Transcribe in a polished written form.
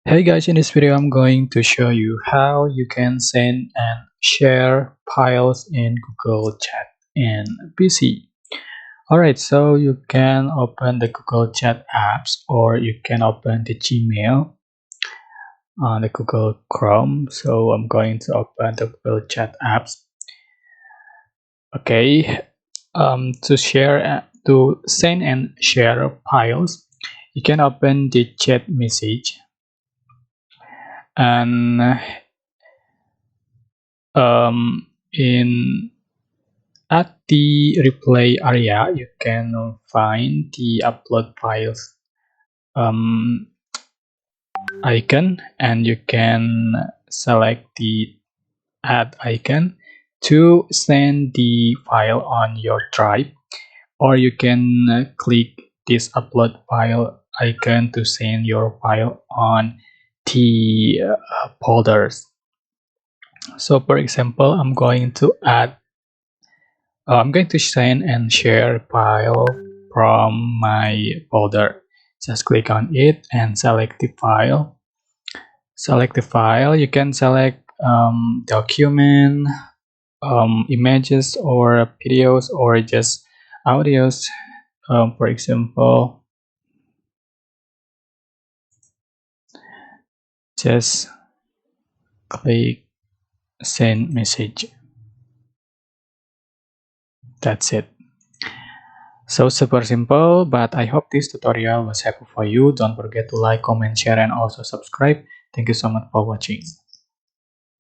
Hey guys, in this video I'm going to show you how you can send and share files in Google Chat in PC. Alright, so you can open the Google Chat apps or you can open the Gmail on the Google Chrome. So I'm going to open the Google Chat apps. Okay, to send and share files, you can open the chat message and in at the replay area you can find the upload files um, icon, and you can select the add icon to send the file on your drive, or you can click this upload file icon to send your file on the folders. So for example, I'm going to send and share a file from my folder. Just click on it and select the file. Select the file. You can select document, images, or videos, or just audios. For example, just click send message. That's it. So super simple, but I hope this tutorial was helpful for you. Don't forget to like, comment, share, and also subscribe. Thank you so much for watching.